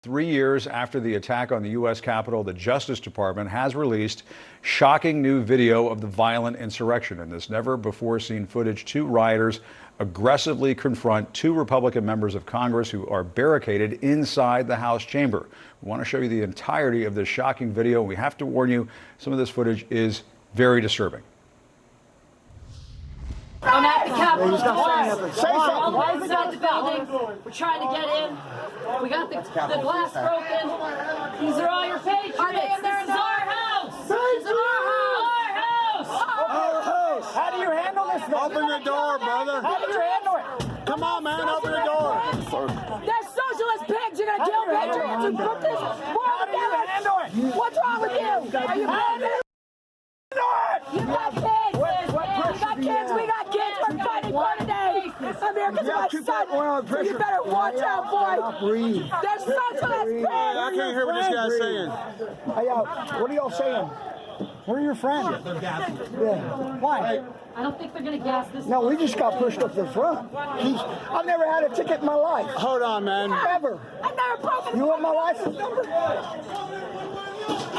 3 years after the attack on the U.S. Capitol, the Justice Department has released shocking new video of the violent insurrection. In this never-before-seen footage, two rioters aggressively confront two Republican members of Congress who are barricaded inside the House chamber. We want to show you the entirety of this shocking video. We have to warn you, some of this footage is very disturbing. I'm at the Capitol. Say something. Why is it inside the building? We're trying to get in. We got the glass broken. These are all your patriots. Are they in there? This is our house. This is our house. Our house. How do you handle this? Open the door, brother. How do you handle it? Come on, man, open the door. They're socialist pigs. You're gonna kill patriots and put this war How do you handle it? What's wrong with you? Are you kidding? You got kids. You got kids. We got kids. We're fighting for today. America's my son. So you better watch out, boy. They're socialist pigs. I can't hear what this guy's saying. Hey, what are y'all saying? We're your friends. Yeah. Why? I don't think they're gonna gas this. No, we just got pushed up the front. I've never had a ticket in my life. Hold on, man. Ever. I've never broken. You want my license number?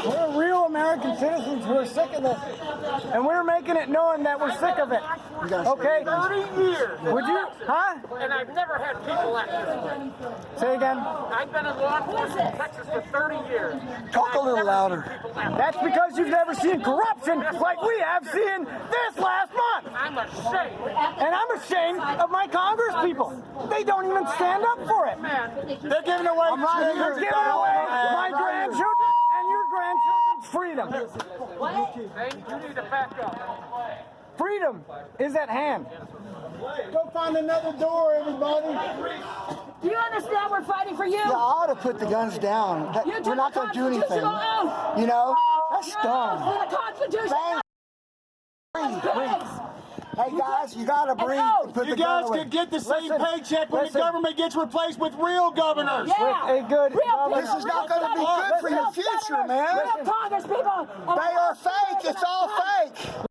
We're real American citizens who are sick of this. And we're making it knowing that we're sick of it. Okay? 30 years. Would you? Huh? And I've never had people act this way. Say again? I've been in law enforcement in Texas for 30th years. Talk a little louder. That's because you've never seen corruption like we have seen this last month. I'm ashamed. And I'm ashamed of my Congress people. They don't even stand up for it. They're giving away You're giving away my grandchildren and your grandchildren's freedom. You need to back up. Freedom is at hand. Go find another door, everybody. Do you understand we're fighting for you? You ought to put the guns down. We're not going to do anything. Oath. You know? That's dumb. For the Constitution. Breathe. Hey guys, you gotta breathe. Put You the gun guys away. could get the same Listen, paycheck when the government gets replaced with real governors. Yeah. A good Real this is not going to be good for your future, man. Real Congress people. They are fake. It's all fake.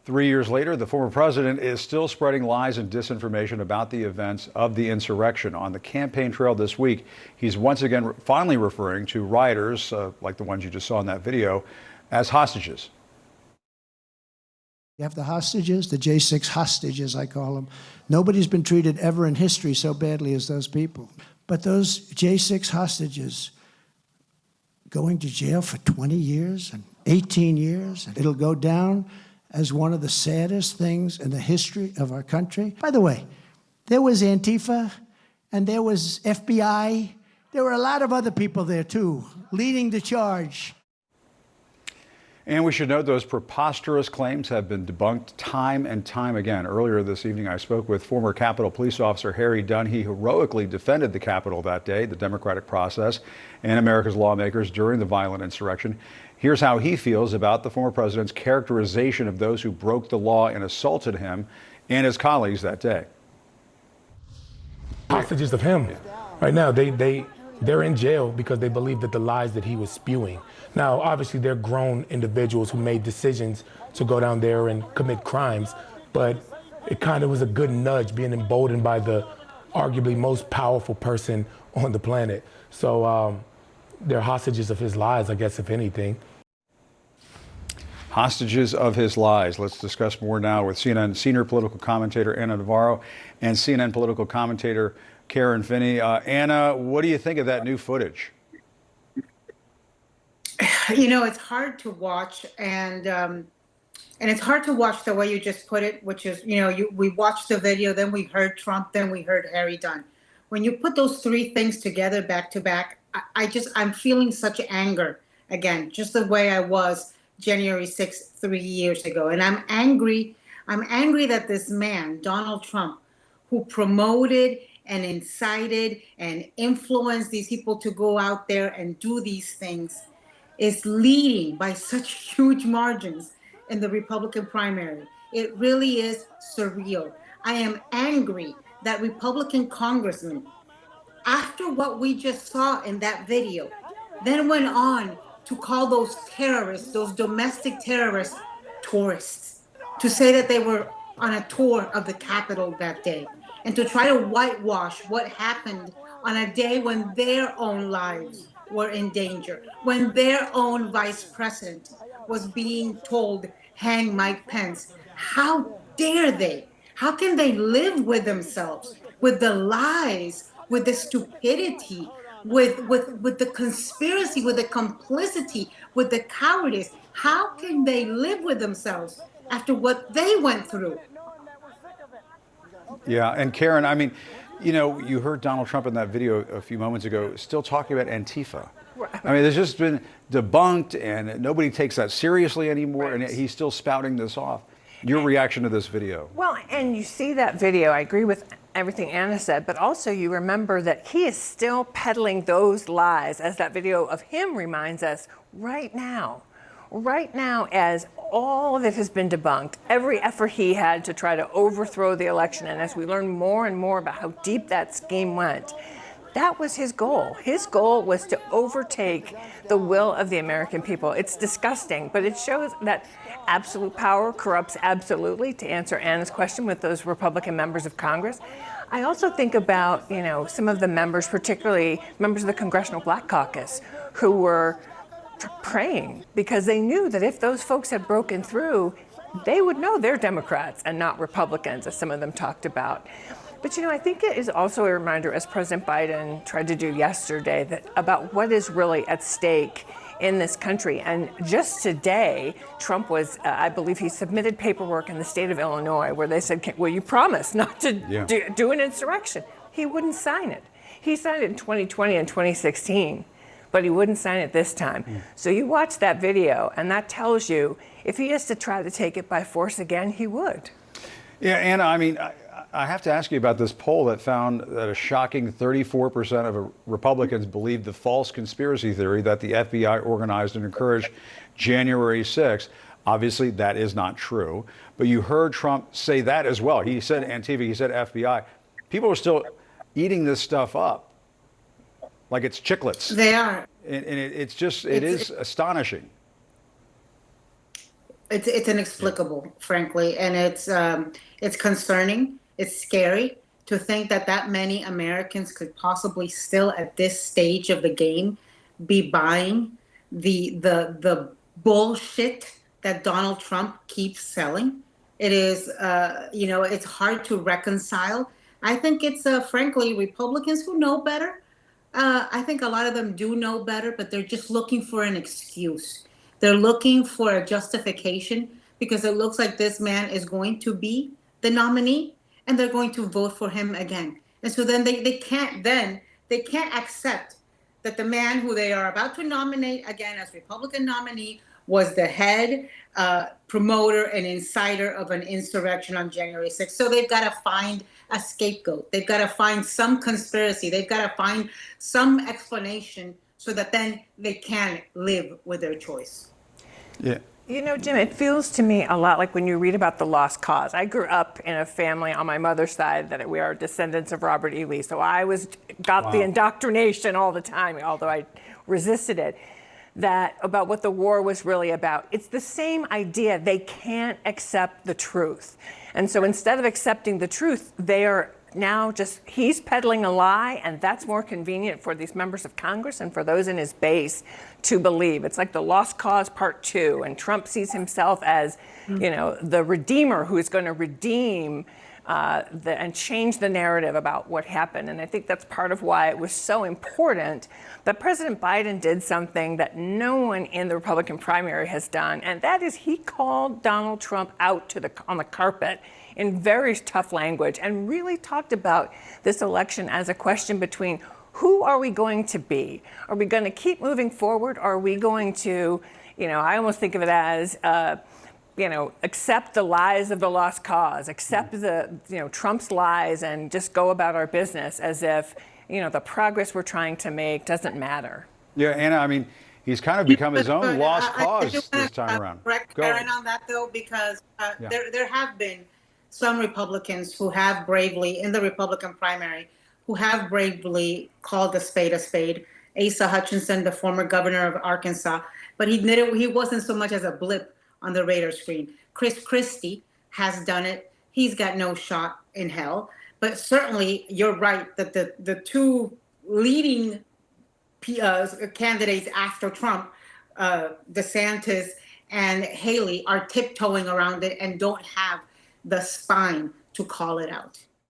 3 years later, the former president is still spreading lies and disinformation about the events of the insurrection. On the campaign trail this week, he's once again finally referring to rioters, like the ones you just saw in that video, as hostages. You have the hostages, the J6 hostages, I call them. Nobody's been treated ever in history so badly as those people. But those J6 hostages going to jail for 20 years and 18 years, and it'll go down as one of the saddest things in the history of our country. By the way, there was Antifa, and there was FBI. There were a lot of other people there, too, leading the charge. And we should note those preposterous claims have been debunked time and time again. Earlier this evening, I spoke with former Capitol Police Officer Harry Dunn. He heroically defended the Capitol that day, the democratic process, and America's lawmakers during the violent insurrection. Here's how he feels about the former president's characterization of those who broke the law and assaulted him and his colleagues that day. Hostages of him. Right now, they're in jail because they believe that the lies that he was spewing. Now, obviously, they're grown individuals who made decisions to go down there and commit crimes, but it kind of was a good nudge being emboldened by the arguably most powerful person on the planet. So they're hostages of his lies, I guess, if anything. Hostages of his lies. Let's discuss more now with CNN senior political commentator Ana Navarro and CNN political commentator Karen Finney. Anna, what do you think of that new footage? You know, it's hard to watch, and it's hard to watch the way you just put it, which is, you know, we watched the video, then we heard Trump, then we heard Harry Dunn. When you put those three things together back to back, I'm feeling such anger again, just the way I was January 6th, 3 years ago. And I'm angry that this man, Donald Trump, who promoted and incited and influenced these people to go out there and do these things, is leading by such huge margins in the Republican primary. It really is surreal. I am angry that Republican congressmen, after what we just saw in that video, then went on to call those terrorists, those domestic terrorists, tourists, to say that they were on a tour of the Capitol that day, and to try to whitewash what happened on a day when their own lives were in danger, when their own vice president was being told, hang Mike Pence. How dare they? How can they live with themselves, with the lies, with the stupidity, with the conspiracy, with the complicity, with the cowardice? How can they live with themselves after what they went through? Yeah, and Karen, I mean, you know, you heard Donald Trump in that video a few moments ago still talking about Antifa. I mean, there's just been debunked and nobody takes that seriously anymore, and he's still spouting this off. Your reaction to this video? Well, and you see that video, I agree with everything Anna said, but also you remember that he is still peddling those lies, as that video of him reminds us right now, as all of it has been debunked, every effort he had to try to overthrow the election, and as we learn more and more about how deep that scheme went, that was his goal. His goal was to overtake the will of the American people. It's disgusting, but it shows that absolute power corrupts absolutely, to answer Anna's question with those Republican members of Congress. I also think about, you know, some of the members, particularly members of the Congressional Black Caucus, who were praying because they knew that if those folks had broken through, they would know they're Democrats and not Republicans, as some of them talked about. But, you know, I think it is also a reminder, as President Biden tried to do yesterday, that about what is really at stake in this country. And just today, Trump was, I believe he submitted paperwork in the state of Illinois where they said, well, you promised not to do an insurrection. He wouldn't sign it. He signed it in 2020 and 2016, but he wouldn't sign it this time. So you watch that video, and that tells you if he has to try to take it by force again, he would. Yeah, Anna, I mean, I have to ask you about this poll that found that a shocking 34% of Republicans believe the false conspiracy theory that the FBI organized and encouraged January 6th. Obviously, that is not true. But you heard Trump say that as well. He said Antifa, he said FBI. People are still eating this stuff up like it's chiclets. They are. And it is astonishing. It's inexplicable, frankly, and it's concerning. It's scary to think that that many Americans could possibly still, at this stage of the game, be buying the bullshit that Donald Trump keeps selling. It is, it's hard to reconcile. I think it's, frankly, Republicans who know better. I think a lot of them do know better, but they're just looking for an excuse. They're looking for a justification because it looks like this man is going to be the nominee, and they're going to vote for him again. And so then they can't accept that the man who they are about to nominate again as Republican nominee was the head promoter and insider of an insurrection on January 6th. So they've got to find a scapegoat. They've got to find some conspiracy. They've got to find some explanation so that then they can live with their choice. Yeah. You know, Jim, it feels to me a lot like when you read about the lost cause. I grew up in a family on my mother's side that we are descendants of Robert E. Lee. So I got the indoctrination all the time, although I resisted it, that about what the war was really about. It's the same idea. They can't accept the truth. And so instead of accepting the truth, they are now he's peddling a lie, and that's more convenient for these members of Congress and for those in his base to believe. It's like the Lost Cause Part 2, and Trump sees himself as, the redeemer who is going to redeem and change the narrative about what happened. And I think that's part of why it was so important that President Biden did something that no one in the Republican primary has done, and that is he called Donald Trump out on the carpet in very tough language and really talked about this election as a question between who are we going to be? Are we going to keep moving forward? Or are we going to, I almost think of it as, accept the lies of the lost cause, accept Trump's lies and just go about our business as if, the progress we're trying to make doesn't matter. Yeah, Anna, I mean, he's kind of become his own lost cause this time around. Correct Karen on that, though, because there have been some Republicans who have bravely, in the Republican primary, who have bravely called a spade a spade. Asa Hutchinson, the former governor of Arkansas, but he wasn't so much as a blip on the radar screen. Chris Christie has done it. He's got no shot in hell. But certainly, you're right that the two leading candidates after Trump, DeSantis and Haley, are tiptoeing around it and don't have the spine to call it out.